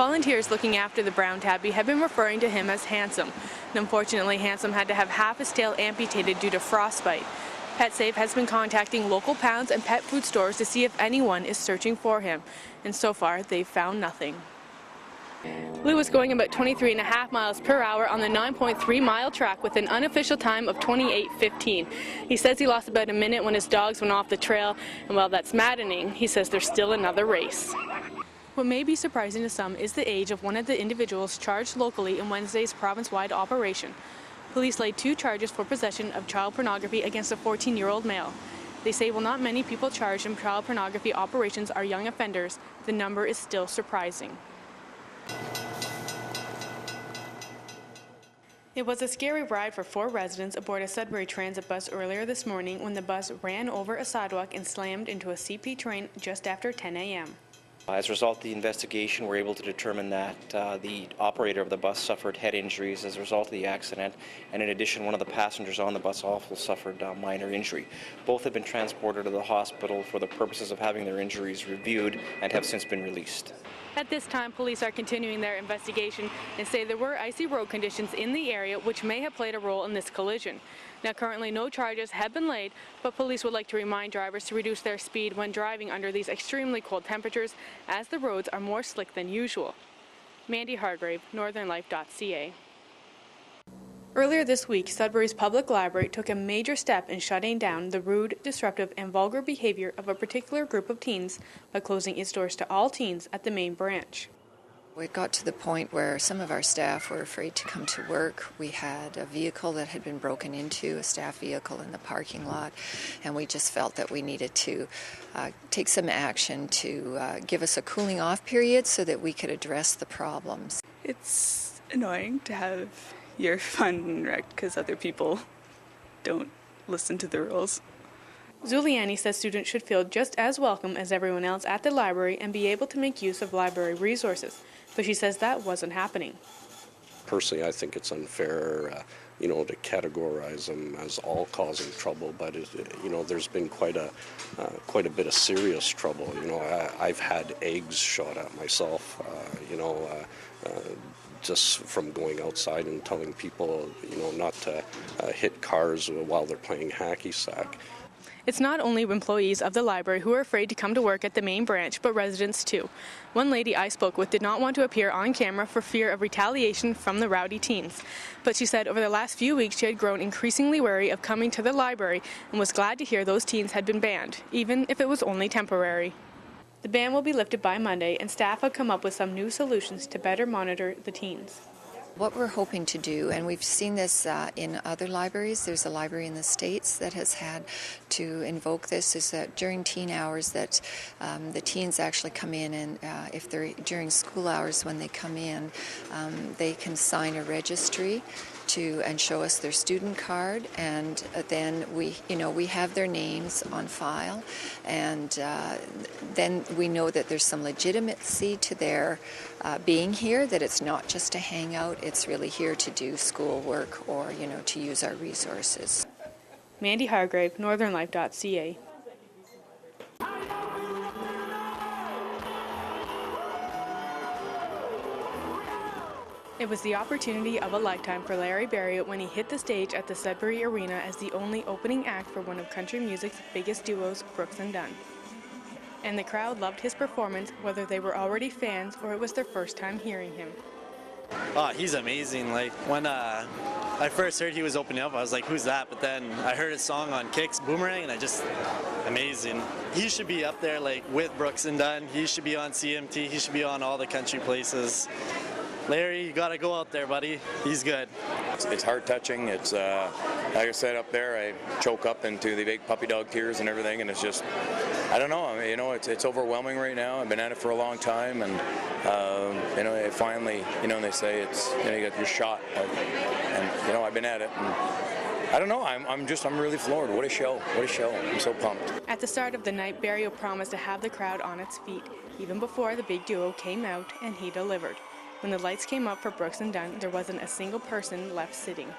Volunteers looking after the brown tabby have been referring to him as Handsome. And unfortunately, Handsome had to have half his tail amputated due to frostbite. PetSafe has been contacting local pounds and pet food stores to see if anyone is searching for him. And so far, they've found nothing. Lou was going about 23.5 miles per hour on the 9.3-mile track with an unofficial time of 28:15. He says he lost about a minute when his dogs went off the trail, and while that's maddening, he says there's still another race. What may be surprising to some is the age of one of the individuals charged locally in Wednesday's province-wide operation. Police laid 2 charges for possession of child pornography against a 14-year-old male. They say while not many people charged in child pornography operations are young offenders, the number is still surprising. It was a scary ride for 4 residents aboard a Sudbury Transit bus earlier this morning when the bus ran over a sidewalk and slammed into a CP train just after 10 a.m. As a result of the investigation, we're able to determine that the operator of the bus suffered head injuries as a result of the accident, and in addition, one of the passengers on the bus also suffered minor injury. Both have been transported to the hospital for the purposes of having their injuries reviewed and have since been released. At this time, police are continuing their investigation and say there were icy road conditions in the area which may have played a role in this collision. Now, currently no charges have been laid, but police would like to remind drivers to reduce their speed when driving under these extremely cold temperatures, as the roads are more slick than usual. Mandy Hargrave, northernlife.ca. Earlier this week, Sudbury's Public Library took a major step in shutting down the rude, disruptive, and vulgar behavior of a particular group of teens by closing its doors to all teens at the main branch. It got to the point where some of our staff were afraid to come to work. We had a vehicle that had been broken into, a staff vehicle in the parking lot, and we just felt that we needed to take some action to give us a cooling off period so that we could address the problems. It's annoying to have your fun wrecked because other people don't listen to the rules. Zuliani says students should feel just as welcome as everyone else at the library and be able to make use of library resources, but she says that wasn't happening. Personally, I think it's unfair, to categorize them as all causing trouble, but there's been quite a bit of serious trouble. I've had eggs shot at myself, just from going outside and telling people, not to hit cars while they're playing hacky sack. It's not only employees of the library who are afraid to come to work at the main branch, but residents too. One lady I spoke with did not want to appear on camera for fear of retaliation from the rowdy teens. But she said over the last few weeks she had grown increasingly wary of coming to the library and was glad to hear those teens had been banned, even if it was only temporary. The ban will be lifted by Monday, and staff have come up with some new solutions to better monitor the teens. What we're hoping to do, and we've seen this in other libraries, there's a library in the States that has had to invoke this, is that during teen hours that the teens actually come in, and if they're during school hours when they come in, they can sign a registry and show us their student card, and then we have their names on file, and then we know that there's some legitimacy to their being here, that it's not just a hangout, it's really here to do schoolwork or to use our resources. Mandy Hargrave, northernlife.ca. It was the opportunity of a lifetime for Larry Barriott when he hit the stage at the Sudbury Arena as the only opening act for one of country music's biggest duos, Brooks and Dunn. And the crowd loved his performance, whether they were already fans or it was their first time hearing him. Oh, he's amazing. Like, when I first heard he was opening up, I was like, who's that? But then I heard his song on Kicks, Boomerang, and amazing. He should be up there, like, with Brooks and Dunn. He should be on CMT. He should be on all the country places. Larry, you gotta go out there, buddy. He's good. It's heart touching. It's like I said up there, I choke up into the big puppy dog tears and everything, and it's just, I don't know. I mean, it's overwhelming right now. I've been at it for a long time, and it finally, they say it's, you got your shot, and I've been at it. And I don't know. I'm really floored. What a show! What a show! I'm so pumped. At the start of the night, Barriott promised to have the crowd on its feet, even before the big duo came out, and he delivered. When the lights came up for Brooks and Dunn, there wasn't a single person left sitting.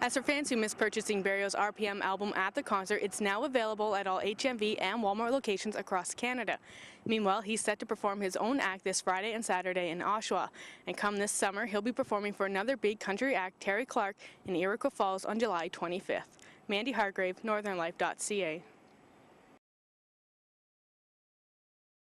As for fans who missed purchasing Barrio's RPM album at the concert, it's now available at all HMV and Walmart locations across Canada. Meanwhile, he's set to perform his own act this Friday and Saturday in Oshawa. And come this summer, he'll be performing for another big country act, Terry Clark, in Iroquois Falls on July 25th. Mandy Hargrave, northernlife.ca.